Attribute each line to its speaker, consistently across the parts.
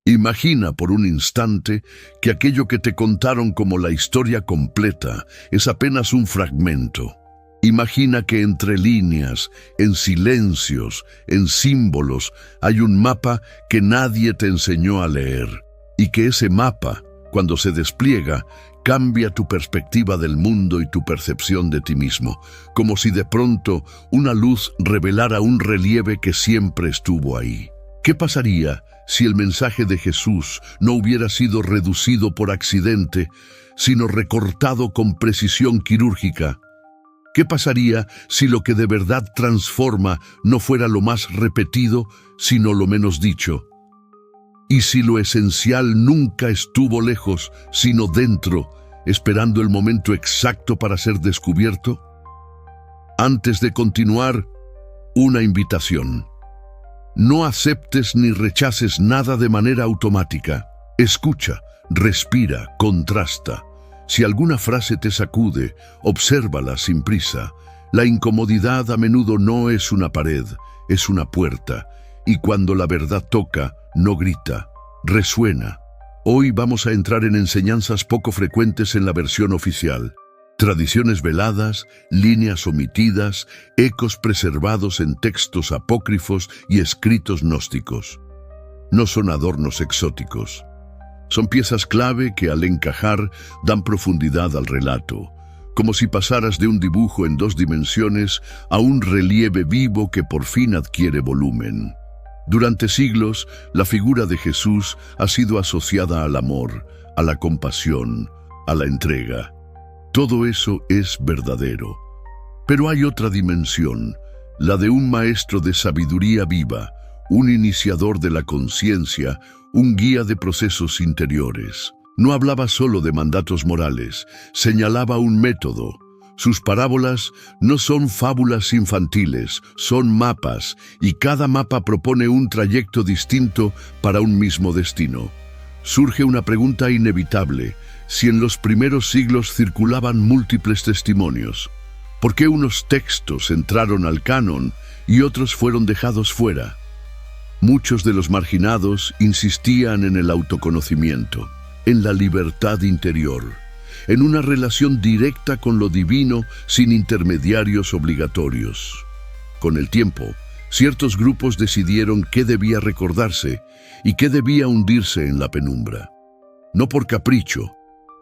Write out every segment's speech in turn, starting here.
Speaker 1: Imagina por un instante que aquello que te contaron como la historia completa es apenas un fragmento. Imagina que entre líneas, en silencios, en símbolos, hay un mapa que nadie te enseñó a leer, y que ese mapa, cuando se despliega, cambia tu perspectiva del mundo y tu percepción de ti mismo, como si de pronto una luz revelara un relieve que siempre estuvo ahí. ¿Qué pasaría si el mensaje de Jesús no hubiera sido reducido por accidente, sino recortado con precisión quirúrgica? ¿Qué pasaría si lo que de verdad transforma no fuera lo más repetido, sino lo menos dicho? ¿Y si lo esencial nunca estuvo lejos, sino dentro, esperando el momento exacto para ser descubierto? Antes de continuar, una invitación. No aceptes ni rechaces nada de manera automática. Escucha, respira, contrasta. Si alguna frase te sacude, obsérvala sin prisa. La incomodidad a menudo no es una pared, es una puerta. Y cuando la verdad toca, no grita, resuena. Hoy vamos a entrar en enseñanzas poco frecuentes en la versión oficial. Tradiciones veladas, líneas omitidas, ecos preservados en textos apócrifos y escritos gnósticos. No son adornos exóticos. Son piezas clave que al encajar dan profundidad al relato, como si pasaras de un dibujo en 2 dimensiones a un relieve vivo que por fin adquiere volumen. Durante siglos, la figura de Jesús ha sido asociada al amor, a la compasión, a la entrega. Todo eso es verdadero. Pero hay otra dimensión, la de un maestro de sabiduría viva, un iniciador de la conciencia, un guía de procesos interiores. No hablaba solo de mandatos morales, señalaba un método. Sus parábolas no son fábulas infantiles, son mapas, y cada mapa propone un trayecto distinto para un mismo destino. Surge una pregunta inevitable. Si en los primeros siglos circulaban múltiples testimonios, ¿por qué unos textos entraron al canon y otros fueron dejados fuera? Muchos de los marginados insistían en el autoconocimiento, en la libertad interior, en una relación directa con lo divino sin intermediarios obligatorios. Con el tiempo, ciertos grupos decidieron qué debía recordarse y qué debía hundirse en la penumbra. No por capricho,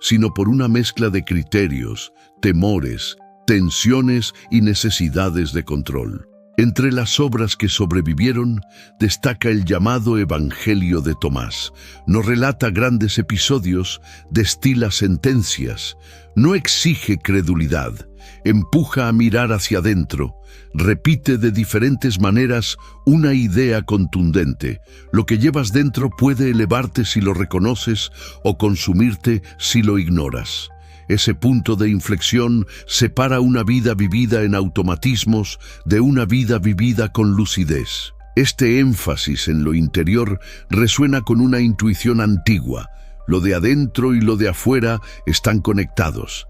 Speaker 1: sino por una mezcla de criterios, temores, tensiones y necesidades de control. Entre las obras que sobrevivieron, destaca el llamado Evangelio de Tomás. No relata grandes episodios, destila sentencias, no exige credulidad, empuja a mirar hacia adentro, repite de diferentes maneras una idea contundente. Lo que llevas dentro puede elevarte si lo reconoces o consumirte si lo ignoras. Ese punto de inflexión separa una vida vivida en automatismos de una vida vivida con lucidez. Este énfasis en lo interior resuena con una intuición antigua. Lo de adentro y lo de afuera están conectados.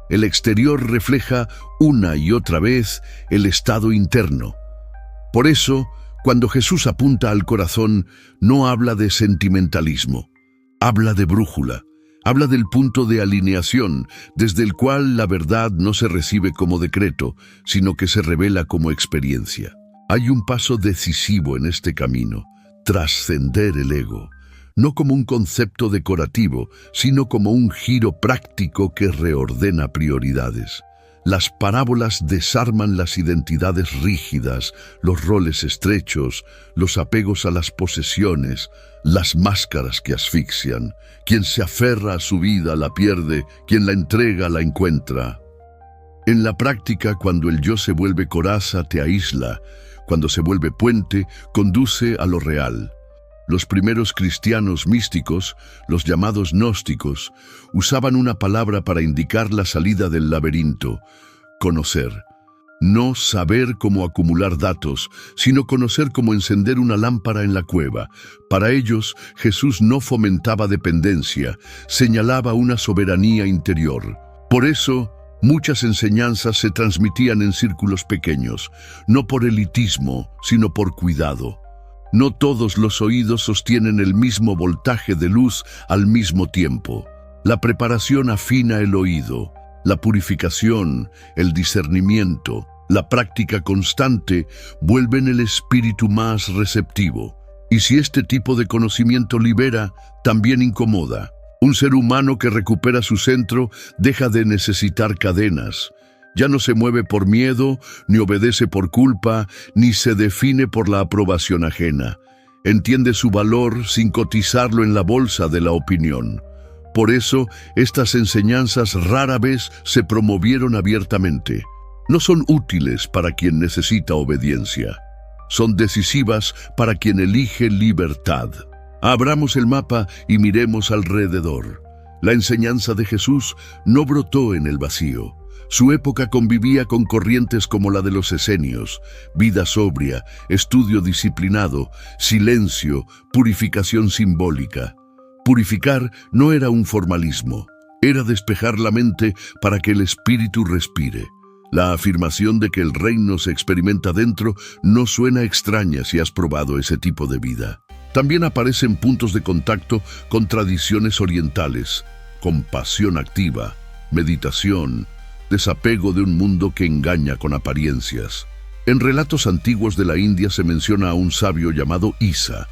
Speaker 1: El exterior refleja una y otra vez el estado interno. Por eso, cuando Jesús apunta al corazón, no habla de sentimentalismo, habla de brújula. Habla del punto de alineación, desde el cual la verdad no se recibe como decreto, sino que se revela como experiencia. Hay un paso decisivo en este camino, trascender el ego, no como un concepto decorativo, sino como un giro práctico que reordena prioridades. Las parábolas desarman las identidades rígidas, los roles estrechos, los apegos a las posesiones, las máscaras que asfixian. Quien se aferra a su vida la pierde, quien la entrega la encuentra. En la práctica, cuando el yo se vuelve coraza, te aísla. Cuando se vuelve puente, conduce a lo real. Los primeros cristianos místicos, los llamados gnósticos, usaban una palabra para indicar la salida del laberinto: conocer. No saber cómo acumular datos, sino conocer cómo encender una lámpara en la cueva. Para ellos, Jesús no fomentaba dependencia, señalaba una soberanía interior. Por eso, muchas enseñanzas se transmitían en círculos pequeños, no por elitismo, sino por cuidado. No todos los oídos sostienen el mismo voltaje de luz al mismo tiempo. La preparación afina el oído, la purificación, el discernimiento, la práctica constante vuelven el espíritu más receptivo. Y si este tipo de conocimiento libera, también incomoda. Un ser humano que recupera su centro deja de necesitar cadenas. Ya no se mueve por miedo, ni obedece por culpa, ni se define por la aprobación ajena. Entiende su valor sin cotizarlo en la bolsa de la opinión. Por eso, estas enseñanzas rara vez se promovieron abiertamente. No son útiles para quien necesita obediencia. Son decisivas para quien elige libertad. Abramos el mapa y miremos alrededor. La enseñanza de Jesús no brotó en el vacío. Su época convivía con corrientes como la de los esenios: vida sobria, estudio disciplinado, silencio, purificación simbólica. Purificar no era un formalismo, era despejar la mente para que el espíritu respire. La afirmación de que el reino se experimenta dentro no suena extraña si has probado ese tipo de vida. También aparecen puntos de contacto con tradiciones orientales: compasión activa, meditación, desapego de un mundo que engaña con apariencias. En relatos antiguos de la India se menciona a un sabio llamado Isa.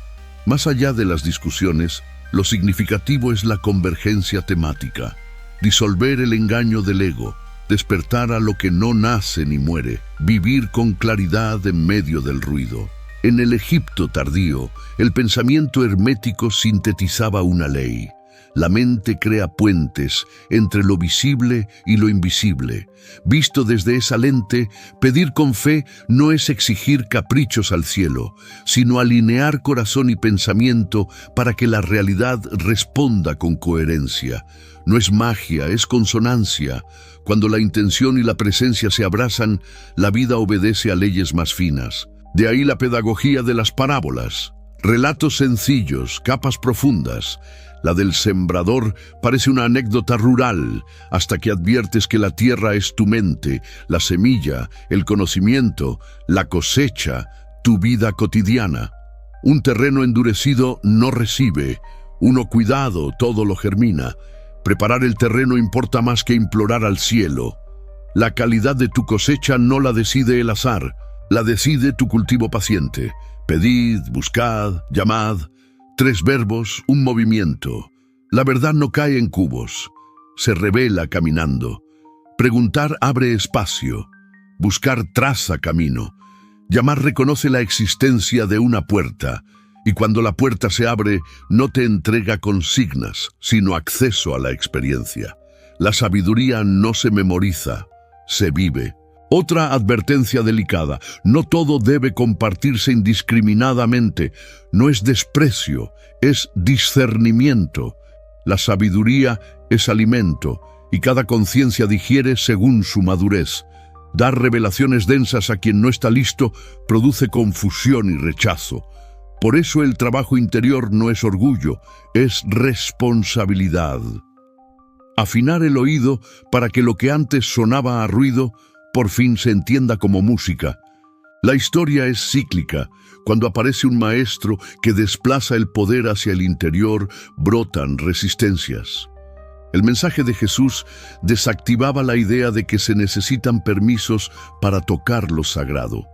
Speaker 1: Más allá de las discusiones, lo significativo es la convergencia temática, disolver el engaño del ego, despertar a lo que no nace ni muere, vivir con claridad en medio del ruido. En el Egipto tardío, el pensamiento hermético sintetizaba una ley: la mente crea puentes entre lo visible y lo invisible. Visto desde esa lente, pedir con fe no es exigir caprichos al cielo, sino alinear corazón y pensamiento para que la realidad responda con coherencia. No es magia, es consonancia. Cuando la intención y la presencia se abrazan, la vida obedece a leyes más finas. De ahí la pedagogía de las parábolas. Relatos sencillos, capas profundas. La del sembrador parece una anécdota rural, hasta que adviertes que la tierra es tu mente, la semilla, el conocimiento, la cosecha, tu vida cotidiana. Un terreno endurecido no recibe, uno cuidado todo lo germina. Preparar el terreno importa más que implorar al cielo. La calidad de tu cosecha no la decide el azar, la decide tu cultivo paciente. Pedid, buscad, llamad. 3 verbos, un movimiento. La verdad no cae en cubos, se revela caminando. Preguntar abre espacio, buscar traza camino. Llamar reconoce la existencia de una puerta, y cuando la puerta se abre, no te entrega consignas, sino acceso a la experiencia. La sabiduría no se memoriza, se vive. Otra advertencia delicada: no todo debe compartirse indiscriminadamente. No es desprecio, es discernimiento. La sabiduría es alimento, y cada conciencia digiere según su madurez. Dar revelaciones densas a quien no está listo produce confusión y rechazo. Por eso el trabajo interior no es orgullo, es responsabilidad. Afinar el oído para que lo que antes sonaba a ruido por fin se entienda como música. La historia es cíclica. Cuando aparece un maestro que desplaza el poder hacia el interior, brotan resistencias. El mensaje de Jesús desactivaba la idea de que se necesitan permisos para tocar lo sagrado.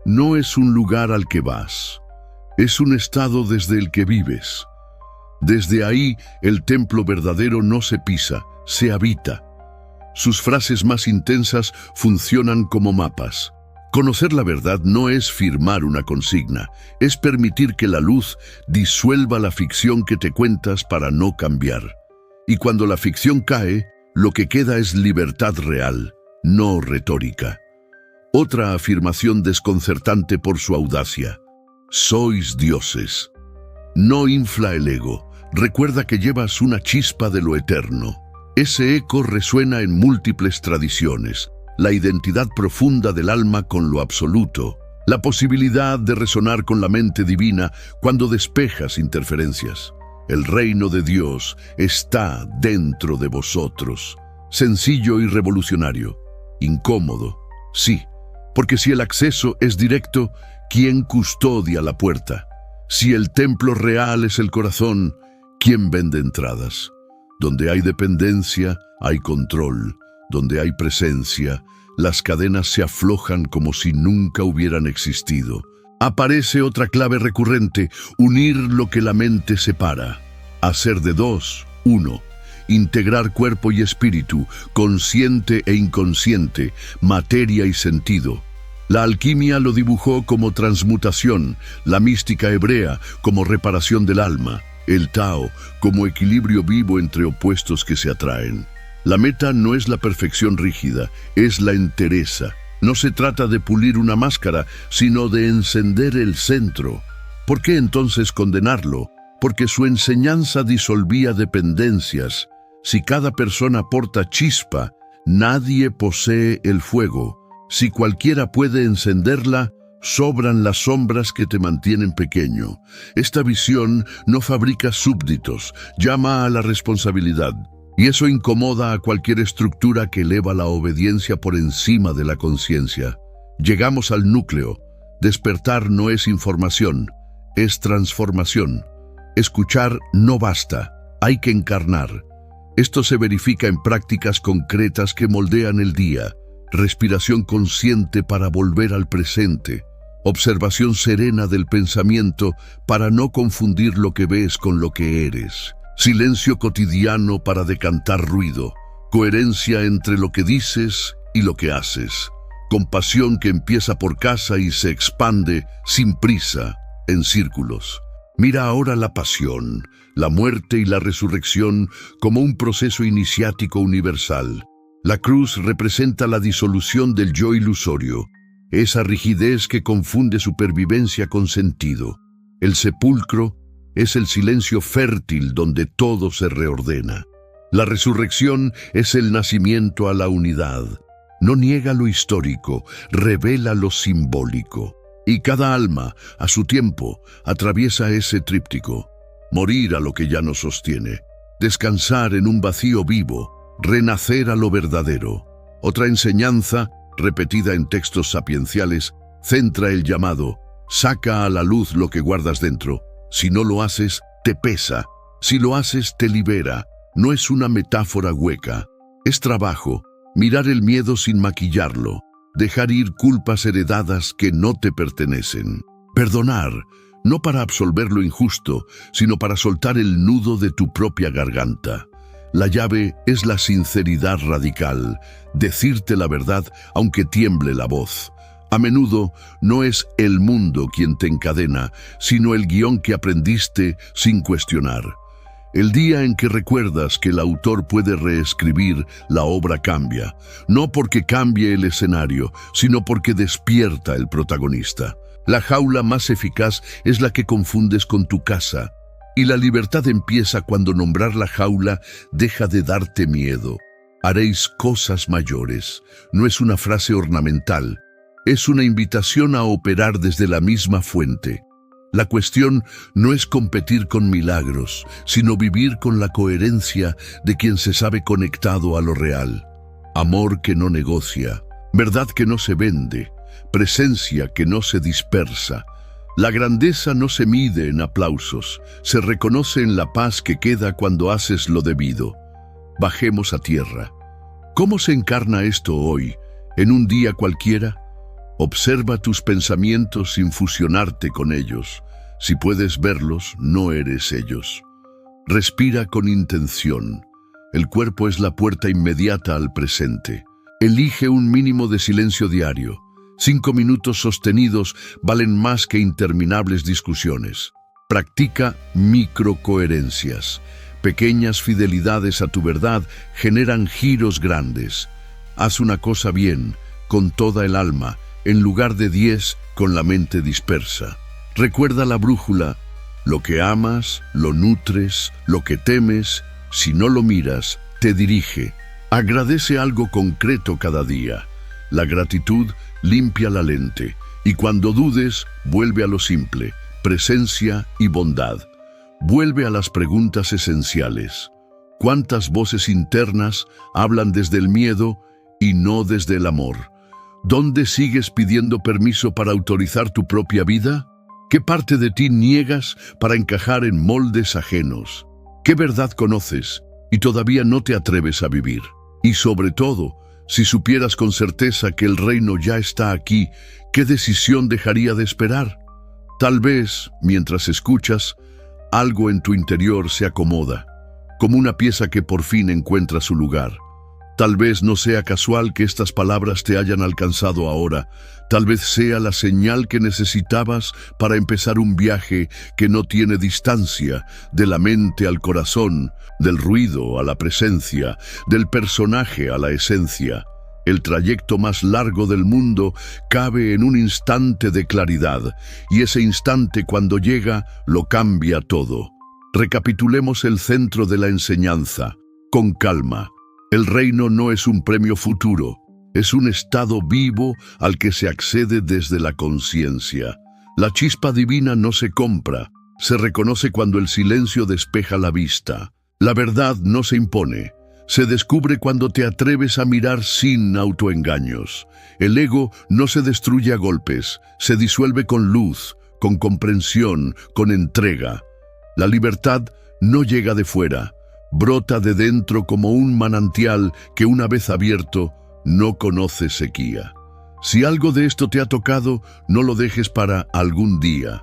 Speaker 1: No es un lugar al que vas, es un estado desde el que vives. Desde ahí, el templo verdadero no se pisa, se habita. Sus frases más intensas funcionan como mapas. Conocer la verdad no es firmar una consigna, es permitir que la luz disuelva la ficción que te cuentas para no cambiar. Y cuando la ficción cae, lo que queda es libertad real, no retórica. Otra afirmación desconcertante por su audacia: sois dioses. No infla el ego, recuerda que llevas una chispa de lo eterno. Ese eco resuena en múltiples tradiciones, la identidad profunda del alma con lo absoluto, la posibilidad de resonar con la mente divina cuando despejas interferencias. El reino de Dios está dentro de vosotros. Sencillo y revolucionario. Incómodo, sí, porque si el acceso es directo, ¿quién custodia la puerta? Si el templo real es el corazón, ¿quién vende entradas? Donde hay dependencia, hay control. Donde hay presencia, las cadenas se aflojan como si nunca hubieran existido. Aparece otra clave recurrente: unir lo que la mente separa. Hacer de dos, uno. Integrar cuerpo y espíritu, consciente e inconsciente, materia y sentido. La alquimia lo dibujó como transmutación, la mística hebrea como reparación del alma, el Tao como equilibrio vivo entre opuestos que se atraen. La meta no es la perfección rígida, es la entereza. No se trata de pulir una máscara, sino de encender el centro. ¿Por qué entonces condenarlo? Porque su enseñanza disolvía dependencias. Si cada persona porta chispa, nadie posee el fuego. Si cualquiera puede encenderla, sobran las sombras que te mantienen pequeño. Esta visión no fabrica súbditos, llama a la responsabilidad. Y eso incomoda a cualquier estructura que eleva la obediencia por encima de la conciencia. Llegamos al núcleo. Despertar no es información, es transformación. Escuchar no basta, hay que encarnar. Esto se verifica en prácticas concretas que moldean el día. Respiración consciente para volver al presente. Observación serena del pensamiento para no confundir lo que ves con lo que eres. Silencio cotidiano para decantar ruido. Coherencia entre lo que dices y lo que haces. Compasión que empieza por casa y se expande sin prisa, en círculos. Mira ahora la pasión, la muerte y la resurrección como un proceso iniciático universal. La cruz representa la disolución del yo ilusorio, esa rigidez que confunde supervivencia con sentido. El sepulcro es el silencio fértil donde todo se reordena. La resurrección es el nacimiento a la unidad. No niega lo histórico, revela lo simbólico. Y cada alma, a su tiempo, atraviesa ese tríptico. Morir a lo que ya no sostiene. Descansar en un vacío vivo. Renacer a lo verdadero. Otra enseñanza, repetida en textos sapienciales, centra el llamado: saca a la luz lo que guardas dentro. Si no lo haces, te pesa. Si lo haces, te libera. No es una metáfora hueca. Es trabajo. Mirar el miedo sin maquillarlo. Dejar ir culpas heredadas que no te pertenecen. Perdonar, no para absolver lo injusto, sino para soltar el nudo de tu propia garganta. La llave es la sinceridad radical, decirte la verdad aunque tiemble la voz. A menudo no es el mundo quien te encadena, sino el guión que aprendiste sin cuestionar. El día en que recuerdas que el autor puede reescribir, la obra cambia. No porque cambie el escenario, sino porque despierta el protagonista. La jaula más eficaz es la que confundes con tu casa. Y la libertad empieza cuando nombrar la jaula deja de darte miedo. Haréis cosas mayores. No es una frase ornamental. Es una invitación a operar desde la misma fuente. La cuestión no es competir con milagros, sino vivir con la coherencia de quien se sabe conectado a lo real. Amor que no negocia, verdad que no se vende, presencia que no se dispersa. La grandeza no se mide en aplausos, se reconoce en la paz que queda cuando haces lo debido. Bajemos a tierra. ¿Cómo se encarna esto hoy, en un día cualquiera? Observa tus pensamientos sin fusionarte con ellos. Si puedes verlos, no eres ellos. Respira con intención. El cuerpo es la puerta inmediata al presente. Elige un mínimo de silencio diario. 5 minutos sostenidos valen más que interminables discusiones. Practica microcoherencias. Pequeñas fidelidades a tu verdad generan giros grandes. Haz una cosa bien, con toda el alma, en lugar de 10 con la mente dispersa. Recuerda la brújula: lo que amas, lo nutres, lo que temes, si no lo miras, te dirige. Agradece algo concreto cada día. La gratitud limpia la lente, y cuando dudes, vuelve a lo simple, presencia y bondad. Vuelve a las preguntas esenciales. ¿Cuántas voces internas hablan desde el miedo y no desde el amor? ¿Dónde sigues pidiendo permiso para autorizar tu propia vida? ¿Qué parte de ti niegas para encajar en moldes ajenos? ¿Qué verdad conoces y todavía no te atreves a vivir? Y sobre todo, si supieras con certeza que el reino ya está aquí, ¿qué decisión dejaría de esperar? Tal vez, mientras escuchas, algo en tu interior se acomoda, como una pieza que por fin encuentra su lugar. Tal vez no sea casual que estas palabras te hayan alcanzado ahora. Tal vez sea la señal que necesitabas para empezar un viaje que no tiene distancia, de la mente al corazón, del ruido a la presencia, del personaje a la esencia. El trayecto más largo del mundo cabe en un instante de claridad, y ese instante cuando llega lo cambia todo. Recapitulemos el centro de la enseñanza, con calma. El reino no es un premio futuro, es un estado vivo al que se accede desde la conciencia. La chispa divina no se compra, se reconoce cuando el silencio despeja la vista. La verdad no se impone, se descubre cuando te atreves a mirar sin autoengaños. El ego no se destruye a golpes, se disuelve con luz, con comprensión, con entrega. La libertad no llega de fuera, brota de dentro como un manantial que una vez abierto no conoce sequía. Si algo de esto te ha tocado, no lo dejes para algún día.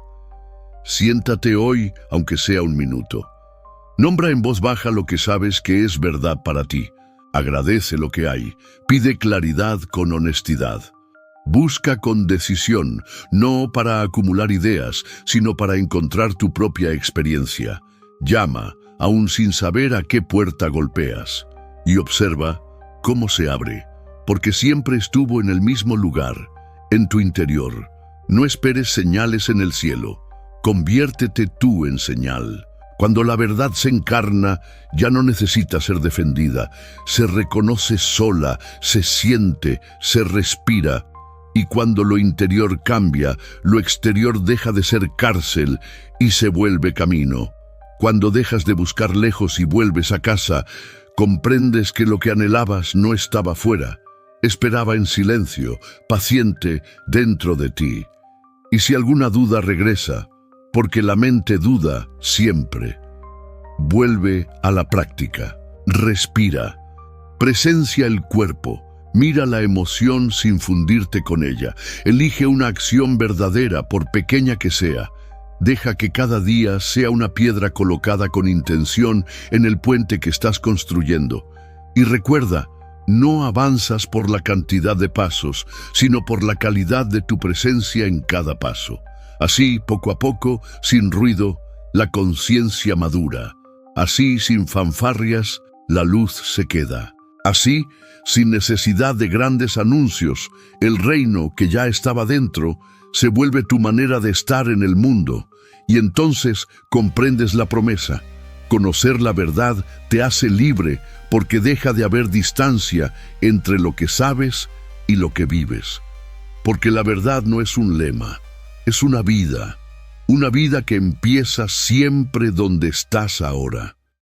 Speaker 1: Siéntate hoy, aunque sea un minuto. Nombra en voz baja lo que sabes que es verdad para ti. Agradece lo que hay. Pide claridad con honestidad. Busca con decisión, no para acumular ideas, sino para encontrar tu propia experiencia. Llama, aún sin saber a qué puerta golpeas, y observa cómo se abre, porque siempre estuvo en el mismo lugar, en tu interior. No esperes señales en el cielo, conviértete tú en señal. Cuando la verdad se encarna, ya no necesita ser defendida, se reconoce sola, se siente, se respira, y cuando lo interior cambia, lo exterior deja de ser cárcel y se vuelve camino. Cuando dejas de buscar lejos y vuelves a casa, comprendes que lo que anhelabas no estaba fuera, esperaba en silencio, paciente, dentro de ti. Y si alguna duda regresa, porque la mente duda siempre, vuelve a la práctica, respira, presencia el cuerpo, mira la emoción sin fundirte con ella, elige una acción verdadera por pequeña que sea. Deja que cada día sea una piedra colocada con intención en el puente que estás construyendo. Y recuerda, no avanzas por la cantidad de pasos, sino por la calidad de tu presencia en cada paso. Así, poco a poco, sin ruido, la conciencia madura. Así, sin fanfarrias, la luz se queda. Así, sin necesidad de grandes anuncios, el reino que ya estaba dentro se vuelve tu manera de estar en el mundo. Y entonces comprendes la promesa. Conocer la verdad te hace libre porque deja de haber distancia entre lo que sabes y lo que vives. Porque la verdad no es un lema, es una vida que empieza siempre donde estás ahora.